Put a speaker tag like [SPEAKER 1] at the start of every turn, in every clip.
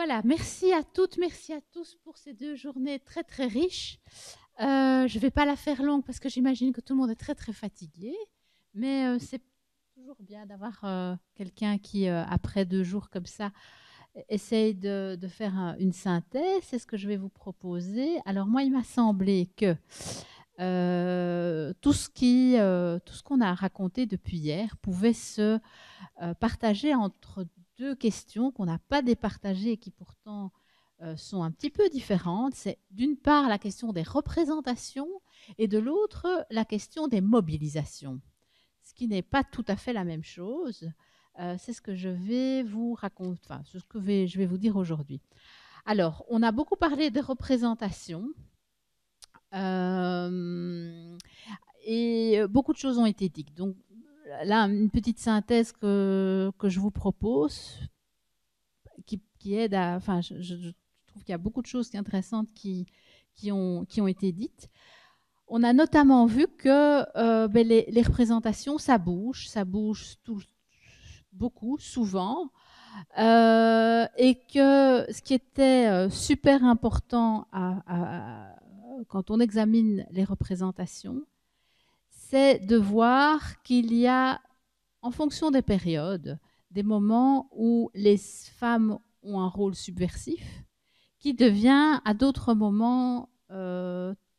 [SPEAKER 1] Voilà, merci à toutes, merci à tous pour ces 2 journées très, très riches. Je ne vais pas la faire longue parce que j'imagine que tout le monde est très, très fatigué, mais c'est toujours bien d'avoir quelqu'un qui, après 2 jours comme ça, essaye de faire une synthèse. C'est ce que je vais vous proposer. Alors moi, il m'a semblé que tout ce qu'on a raconté depuis hier pouvait se partager entre 2 questions qu'on n'a pas départagées et qui pourtant sont un petit peu différentes. C'est d'une part la question des représentations et de l'autre la question des mobilisations, ce qui n'est pas tout à fait la même chose. C'est ce que je vais vous raconter, enfin, ce que je vais vous dire aujourd'hui. Alors, on a beaucoup parlé des représentations euh, et beaucoup de choses ont été dites. Donc, là, une petite synthèse que je vous propose, qui aide à. Enfin, je trouve qu'il y a beaucoup de choses intéressantes qui ont été dites. On a notamment vu que les représentations, ça bouge beaucoup, souvent, et que ce qui était super important quand on examine les représentations, c'est de voir qu'il y a, en fonction des périodes, des moments où les femmes ont un rôle subversif qui devient à d'autres moments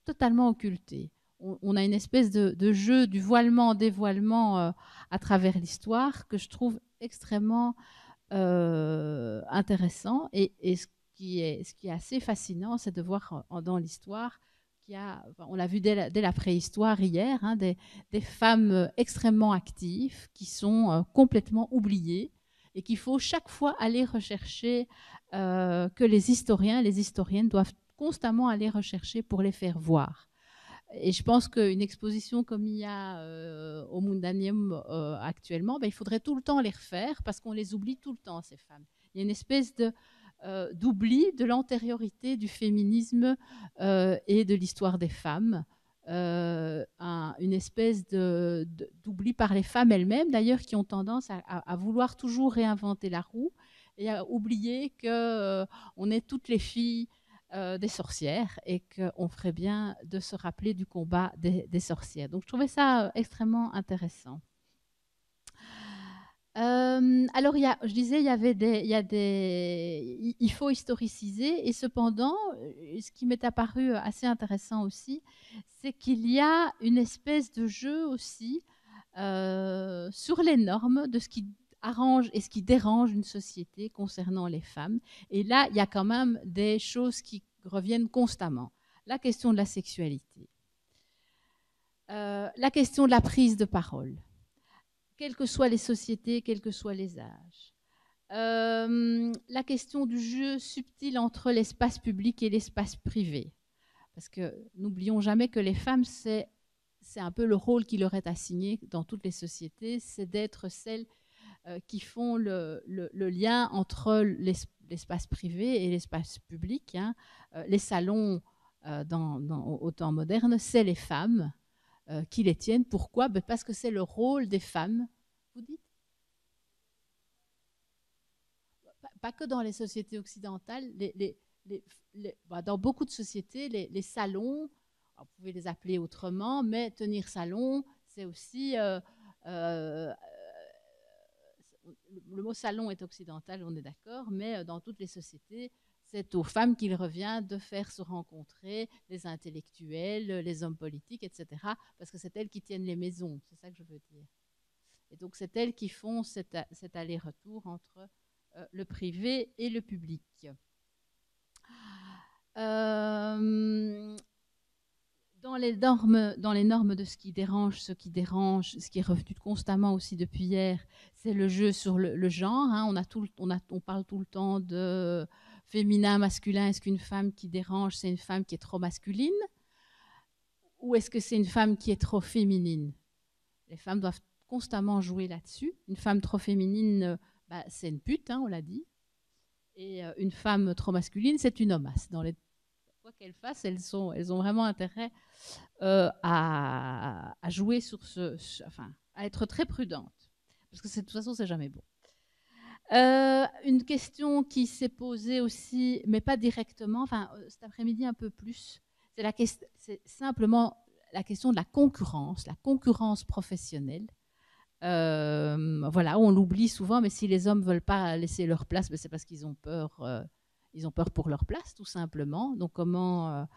[SPEAKER 1] totalement occulté. On a une espèce de jeu du voilement-dévoilement à travers l'histoire que je trouve extrêmement intéressant. Et ce qui est assez fascinant, c'est de voir dans l'histoire qu'il y a, on l'a vu dès la préhistoire hier, hein, des femmes extrêmement actives qui sont complètement oubliées et qu'il faut chaque fois aller rechercher, que les historiens et les historiennes doivent constamment aller rechercher pour les faire voir. Et je pense qu'une exposition comme il y a au Mundanium actuellement, ben, il faudrait tout le temps les refaire parce qu'on les oublie tout le temps, ces femmes. Il y a une espèce d'oubli de l'antériorité du féminisme et de l'histoire des femmes. Une espèce d'oubli par les femmes elles-mêmes, d'ailleurs, qui ont tendance à vouloir toujours réinventer la roue et à oublier qu'on est toutes les filles des sorcières et qu'on ferait bien de se rappeler du combat des sorcières. Donc je trouvais ça extrêmement intéressant. Alors, je disais, il faut historiciser, et cependant, ce qui m'est apparu assez intéressant aussi, c'est qu'il y a une espèce de jeu aussi sur les normes de ce qui arrange et ce qui dérange une société concernant les femmes. Et là, il y a quand même des choses qui reviennent constamment. La question de la sexualité, la question de la prise de parole, quelles que soient les sociétés, quels que soient les âges. La question du jeu subtil entre l'espace public et l'espace privé. Parce que n'oublions jamais que les femmes, c'est un peu le rôle qui leur est assigné dans toutes les sociétés, c'est d'être celles qui font le lien entre l'espace privé et l'espace public. Hein. Les salons au temps moderne, c'est les femmes qui les tiennent. Pourquoi? Parce que c'est le rôle des femmes. Vous dites? Pas que dans les sociétés occidentales, dans beaucoup de sociétés, les salons, vous pouvez les appeler autrement, mais tenir salon, c'est aussi le mot salon est occidental, on est d'accord, mais dans toutes les sociétés, c'est aux femmes qu'il revient de faire se rencontrer les intellectuels, les hommes politiques, etc., parce que c'est elles qui tiennent les maisons, c'est ça que je veux dire. Et donc, c'est elles qui font cet aller-retour entre le privé et le public. Euh, dans les normes de ce qui dérange, ce qui est revenu constamment aussi depuis hier, c'est le jeu sur le genre. Hein. On parle tout le temps de féminin, masculin. Est-ce qu'une femme qui dérange, c'est une femme qui est trop masculine? Ou est-ce que c'est une femme qui est trop féminine? Les femmes doivent constamment jouer là-dessus. Une femme trop féminine, c'est une pute, hein, on l'a dit. Et une femme trop masculine, c'est une hommasse. Dans les quoi qu'elles fassent, elles ont vraiment intérêt à jouer sur enfin, à être très prudentes. Parce que de toute façon, c'est jamais bon. Une question qui s'est posée aussi, mais pas directement, enfin cet après-midi un peu plus, c'est simplement la question de la concurrence professionnelle. Voilà, on l'oublie souvent, mais si les hommes ne veulent pas laisser leur place, c'est parce qu'ils ont peur pour leur place, tout simplement. Donc comment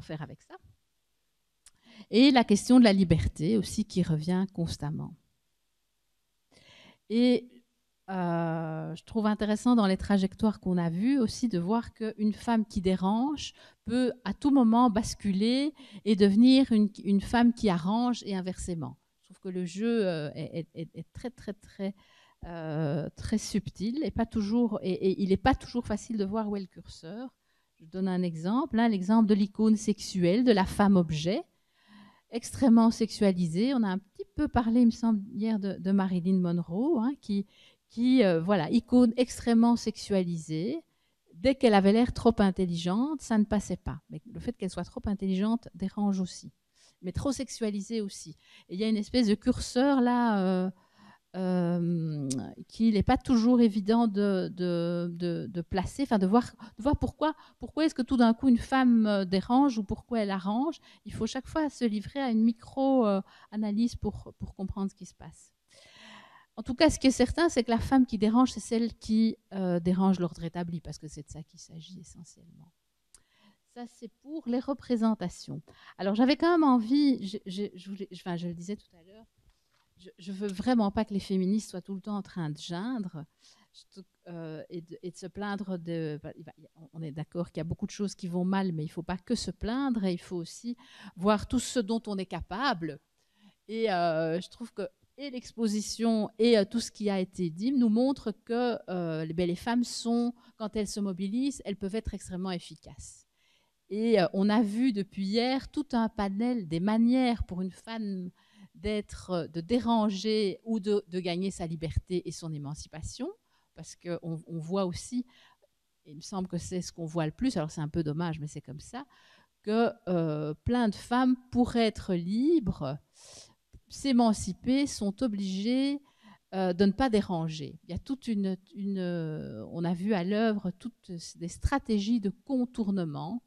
[SPEAKER 1] faire avec ça? Et la question de la liberté aussi qui revient constamment. Et je trouve intéressant dans les trajectoires qu'on a vues aussi de voir qu'une femme qui dérange peut à tout moment basculer et devenir une femme qui arrange et inversement. Je trouve que le jeu est très, très, très, très subtil et, pas toujours, et il n'est pas toujours facile de voir où est le curseur. Je donne un exemple, l'exemple de l'icône sexuelle, de la femme objet, extrêmement sexualisée. On a un petit peu parlé, il me semble, hier de Marilyn Monroe, qui voilà, icône extrêmement sexualisée. Dès qu'elle avait l'air trop intelligente, ça ne passait pas. Mais le fait qu'elle soit trop intelligente dérange aussi. Mais trop sexualisée aussi. Et il y a une espèce de curseur là qu'il n'est pas toujours évident de placer, enfin de voir pourquoi est-ce que tout d'un coup une femme dérange ou pourquoi elle arrange. Il faut chaque fois se livrer à une micro-analyse pour comprendre ce qui se passe. En tout cas, ce qui est certain, c'est que la femme qui dérange, c'est celle qui dérange l'ordre établi, parce que c'est de ça qu'il s'agit essentiellement. Ça, c'est pour les représentations. Alors, j'avais quand même envie, je le disais tout à l'heure, je ne veux vraiment pas que les féministes soient tout le temps en train de geindre et de se plaindre de... On est d'accord qu'il y a beaucoup de choses qui vont mal, mais il ne faut pas que se plaindre, et il faut aussi voir tout ce dont on est capable. Et je trouve que et l'exposition et tout ce qui a été dit nous montrent que les femmes sont, quand elles se mobilisent, elles peuvent être extrêmement efficaces. Et on a vu depuis hier tout un panel des manières pour une femme de déranger ou de gagner sa liberté et son émancipation, parce qu'on voit aussi, et il me semble que c'est ce qu'on voit le plus, alors c'est un peu dommage, mais c'est comme ça, que plein de femmes, pour être libres, s'émanciper, sont obligées de ne pas déranger. Il y a toute on a vu à l'œuvre toutes des stratégies de contournement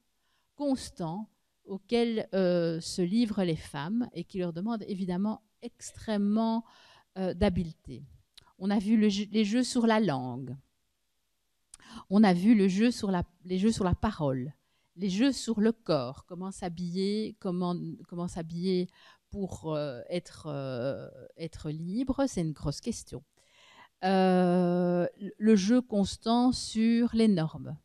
[SPEAKER 1] constant auxquelles se livrent les femmes et qui leur demandent évidemment extrêmement d'habileté. On a vu les jeux sur la langue. On a vu les jeux sur la parole, les jeux sur le corps, comment s'habiller pour être libre, c'est une grosse question. Le jeu constant sur les normes.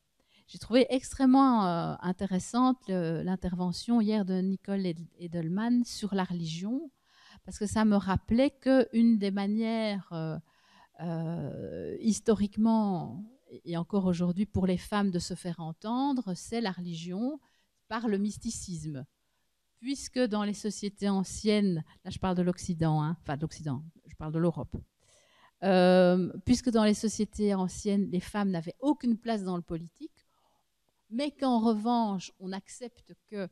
[SPEAKER 1] J'ai trouvé extrêmement intéressante l'intervention hier de Nicole Edelman sur la religion, parce que ça me rappelait qu'une des manières historiquement et encore aujourd'hui pour les femmes de se faire entendre, c'est la religion par le mysticisme. Puisque dans les sociétés anciennes, là je parle de l'Occident, enfin de l'Occident, je parle de l'Europe, puisque dans les sociétés anciennes, les femmes n'avaient aucune place dans le politique, mais qu'en revanche, on accepte que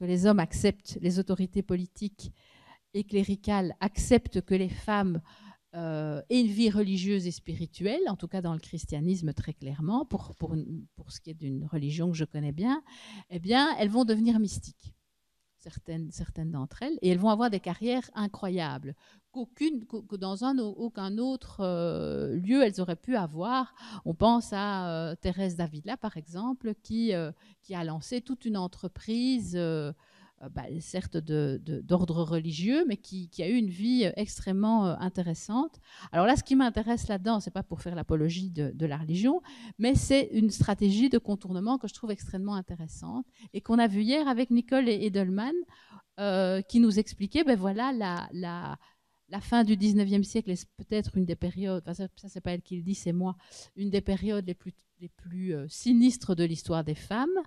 [SPEAKER 1] les hommes acceptent, les autorités politiques et cléricales acceptent que les femmes aient une vie religieuse et spirituelle, en tout cas dans le christianisme très clairement, pour ce qui est d'une religion que je connais bien, eh bien, elles vont devenir mystiques, certaines d'entre elles, et elles vont avoir des carrières incroyables que dans aucun autre lieu elles auraient pu avoir. On pense à Thérèse d'Avila, par exemple, qui a lancé toute une entreprise, certes d'ordre religieux, mais qui a eu une vie extrêmement intéressante. Alors là, ce qui m'intéresse là-dedans, ce n'est pas pour faire l'apologie de la religion, mais c'est une stratégie de contournement que je trouve extrêmement intéressante et qu'on a vu hier avec Nicole Edelman, qui nous expliquait, voilà, la fin du 19e siècle est peut-être une des périodes, ça c'est pas elle qui le dit, c'est moi, une des périodes les plus sinistres de l'histoire des femmes,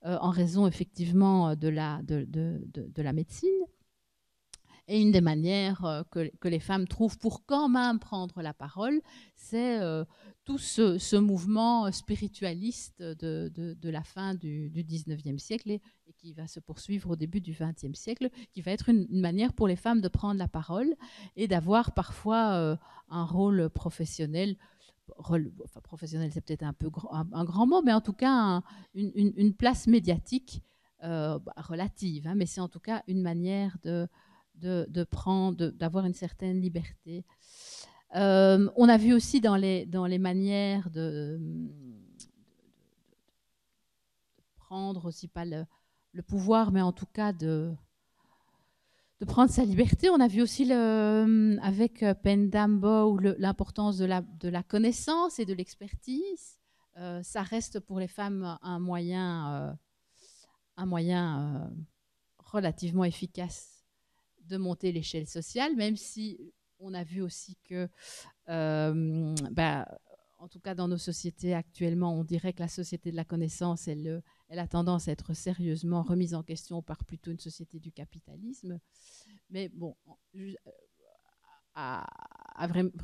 [SPEAKER 1] en raison effectivement de la médecine. Et une des manières que les femmes trouvent pour quand même prendre la parole, c'est tout ce mouvement spiritualiste de la fin du 19e siècle et qui va se poursuivre au début du XXe siècle, qui va être une manière pour les femmes de prendre la parole et d'avoir parfois un rôle professionnel. Enfin, professionnel, c'est peut-être un grand mot, mais en tout cas une place médiatique relative. Hein, mais c'est en tout cas une manière d'avoir une certaine liberté. On a vu aussi dans les manières de prendre aussi pas le pouvoir, mais en tout cas de prendre sa liberté. On a vu aussi avec Pendambo l'importance de la connaissance et de l'expertise. Ça reste pour les femmes un moyen relativement efficace de monter l'échelle sociale, même si on a vu aussi que en tout cas dans nos sociétés actuellement, on dirait que la société de la connaissance, elle a tendance à être sérieusement remise en question par plutôt une société du capitalisme. Mais bon,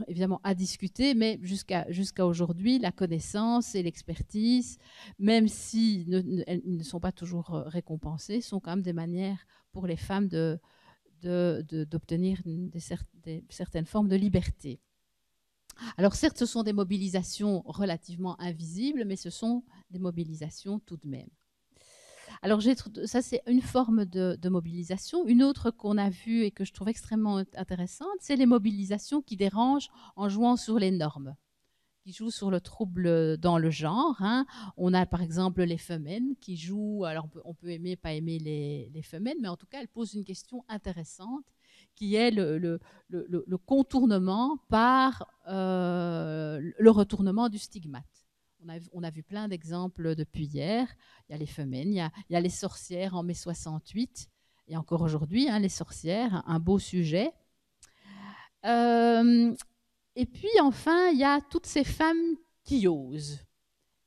[SPEAKER 1] évidemment à discuter, mais jusqu'à aujourd'hui, la connaissance et l'expertise, même si elles ne sont pas toujours récompensées, sont quand même des manières pour les femmes d'obtenir certaines formes de liberté. Alors certes, ce sont des mobilisations relativement invisibles, mais ce sont des mobilisations tout de même. Alors ça, c'est une forme de mobilisation. Une autre qu'on a vue et que je trouve extrêmement intéressante, c'est les mobilisations qui dérangent en jouant sur les normes, qui jouent sur le trouble dans le genre. Hein. On a par exemple les femmes qui jouent, alors on peut aimer, pas aimer les femmes, mais en tout cas, elles posent une question intéressante qui est le contournement par le retournement du stigmate. On a vu plein d'exemples depuis hier. Il y a les femmes, il y a les sorcières en mai 68, et encore aujourd'hui, hein, les sorcières, un beau sujet. Et puis enfin, il y a toutes ces femmes qui osent,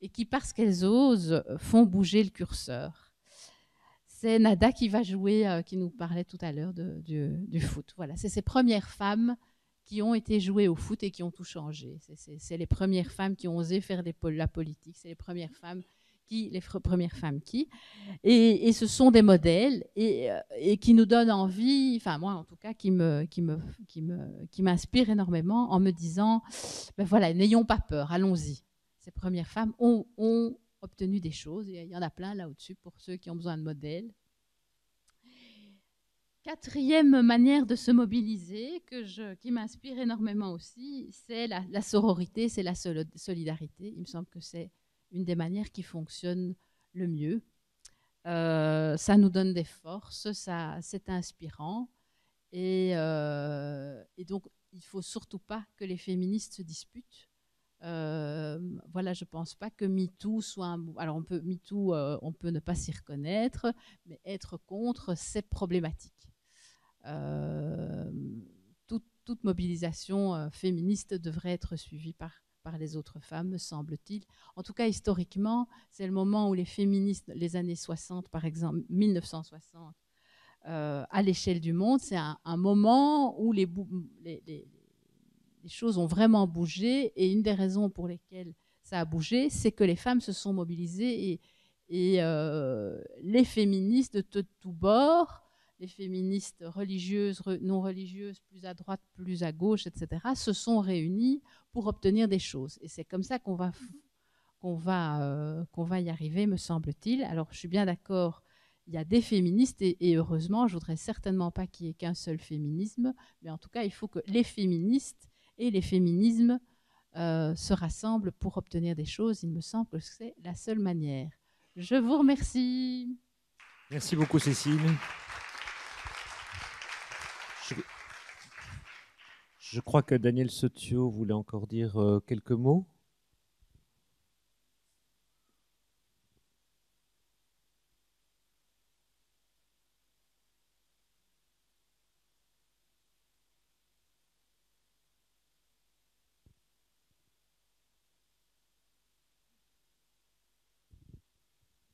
[SPEAKER 1] et qui, parce qu'elles osent, font bouger le curseur. C'est Nada qui va jouer, qui nous parlait tout à l'heure du foot. Voilà, c'est ces premières femmes qui ont été jouées au foot et qui ont tout changé. C'est les premières femmes qui ont osé faire la politique. C'est les premières femmes qui. Et ce sont des modèles et qui nous donnent envie, enfin moi en tout cas, qui m'inspirent énormément en me disant, ben voilà, n'ayons pas peur, allons-y. Ces premières femmes ont obtenu des choses. Il y en a plein là au-dessus pour ceux qui ont besoin de modèles. Quatrième manière de se mobiliser qui m'inspire énormément aussi, c'est la sororité, c'est la solidarité. Il me semble que c'est une des manières qui fonctionne le mieux. Ça nous donne des forces, c'est inspirant. Et donc, il ne faut surtout pas que les féministes se disputent. Voilà, je ne pense pas que MeToo soit alors MeToo, on peut ne pas s'y reconnaître, mais être contre, c'est problématique. Toute mobilisation féministe devrait être suivie par les autres femmes, me semble-t-il. En tout cas, historiquement, c'est le moment où les féministes, les années 60, par exemple, 1960, à l'échelle du monde, c'est un moment où les choses ont vraiment bougé, et une des raisons pour lesquelles ça a bougé, c'est que les femmes se sont mobilisées et les féministes de tous bords, les féministes religieuses, non religieuses, plus à droite, plus à gauche, etc., se sont réunies pour obtenir des choses. Et c'est comme ça qu'on va y arriver, me semble-t-il. Alors, je suis bien d'accord, il y a des féministes, et heureusement, je ne voudrais certainement pas qu'il n'y ait qu'un seul féminisme, mais en tout cas, il faut que les féministes et les féminismes se rassemblent pour obtenir des choses. Il me semble que c'est la seule manière. Je vous remercie.
[SPEAKER 2] Merci beaucoup, Cécile. Je crois que Daniel Sotio voulait encore dire quelques mots.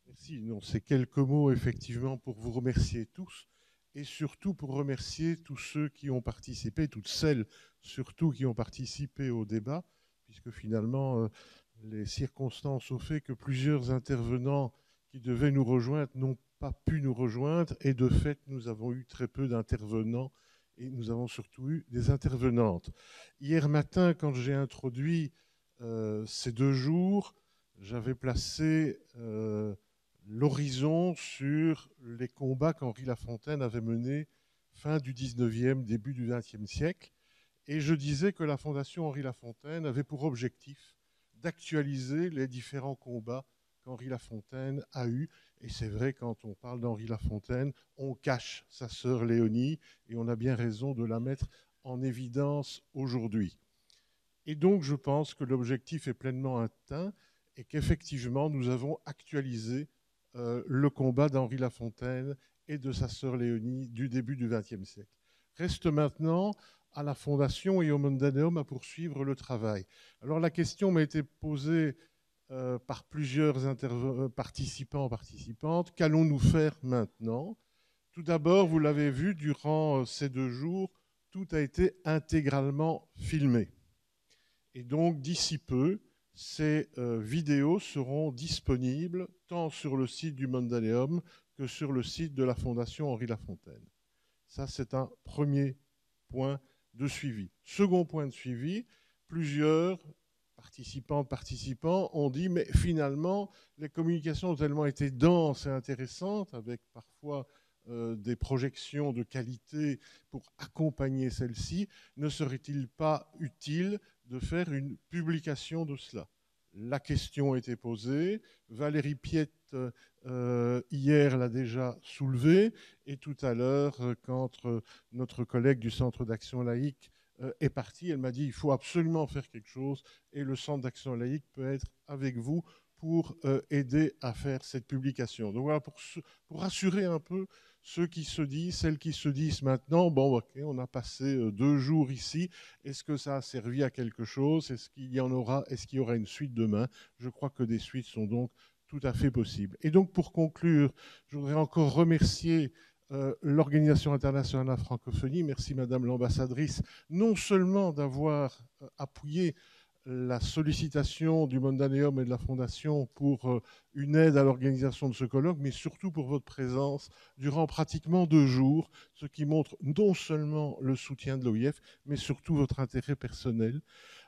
[SPEAKER 3] Merci. Non, c'est quelques mots effectivement pour vous remercier tous et surtout pour remercier tous ceux qui ont participé, toutes celles surtout qui ont participé au débat, puisque finalement les circonstances ont fait que plusieurs intervenants qui devaient nous rejoindre n'ont pas pu nous rejoindre et de fait, nous avons eu très peu d'intervenants et nous avons surtout eu des intervenantes. Hier matin, quand j'ai introduit ces 2 jours, j'avais placé l'horizon sur les combats qu'Henri Lafontaine avait menés fin du 19e, début du 20e siècle. Et je disais que la Fondation Henri Lafontaine avait pour objectif d'actualiser les différents combats qu'Henri Lafontaine a eus. Et c'est vrai, quand on parle d'Henri Lafontaine, on cache sa sœur Léonie et on a bien raison de la mettre en évidence aujourd'hui. Et donc, je pense que l'objectif est pleinement atteint et qu'effectivement, nous avons actualisé le combat d'Henri Lafontaine et de sa sœur Léonie du début du XXe siècle. Reste maintenant à la Fondation et au Mondaneum à poursuivre le travail. Alors la question m'a été posée par plusieurs participants, participantes. Qu'allons-nous faire maintenant? Tout d'abord, vous l'avez vu, durant ces 2 jours, tout a été intégralement filmé. Et donc, d'ici peu, ces vidéos seront disponibles tant sur le site du Mondaneum que sur le site de la Fondation Henri Lafontaine. Ça, c'est un premier point de suivi. Second point de suivi, plusieurs participants ont dit, mais finalement, les communications ont tellement été denses et intéressantes, avec parfois des projections de qualité pour accompagner celles-ci, ne serait-il pas utile de faire une publication de cela? La question a été posée, Valérie Piette hier l'a déjà soulevé, et tout à l'heure, quand notre collègue du Centre d'action laïque est partie, elle m'a dit il faut absolument faire quelque chose, et le Centre d'action laïque peut être avec vous pour aider à faire cette publication. Donc voilà, pour rassurer un peu ceux qui se disent, celles qui se disent maintenant, bon, ok, on a passé 2 jours ici, est-ce que ça a servi à quelque chose? Est-ce qu'il y en aura? Est-ce qu'il y aura une suite demain? Je crois que des suites sont donc tout à fait possibles. Et donc, pour conclure, je voudrais encore remercier l'Organisation internationale de la francophonie. Merci, Madame l'ambassadrice, non seulement d'avoir appuyé la sollicitation du Mondaneum et de la Fondation pour une aide à l'organisation de ce colloque, mais surtout pour votre présence durant pratiquement 2 jours, ce qui montre non seulement le soutien de l'OIF, mais surtout votre intérêt personnel.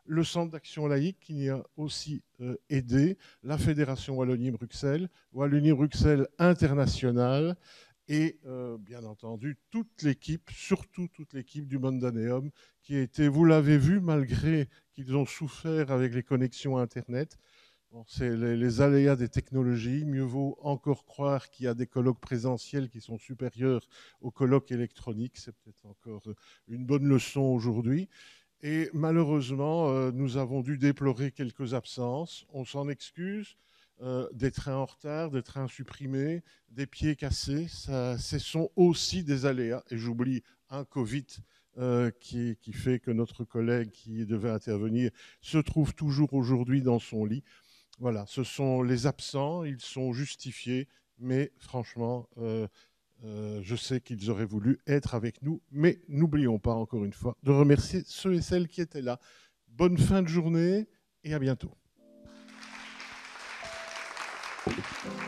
[SPEAKER 3] Le Centre d'action laïque qui y a aussi aidé, la Fédération Wallonie-Bruxelles, Wallonie-Bruxelles internationale, et bien entendu toute l'équipe, surtout toute l'équipe du Mondaneum, qui a été, vous l'avez vu, malgré qu'ils ont souffert avec les connexions Internet. Bon, c'est les aléas des technologies. Mieux vaut encore croire qu'il y a des colloques présentiels qui sont supérieurs aux colloques électroniques. C'est peut-être encore une bonne leçon aujourd'hui. Et malheureusement, nous avons dû déplorer quelques absences. On s'en excuse. Des trains en retard, des trains supprimés, des pieds cassés, ce sont aussi des aléas. Et j'oublie un Covid qui fait que notre collègue qui devait intervenir se trouve toujours aujourd'hui dans son lit. Voilà, ce sont les absents, ils sont justifiés, mais franchement, je sais qu'ils auraient voulu être avec nous, mais n'oublions pas encore une fois de remercier ceux et celles qui étaient là. Bonne fin de journée et à bientôt. Thank you.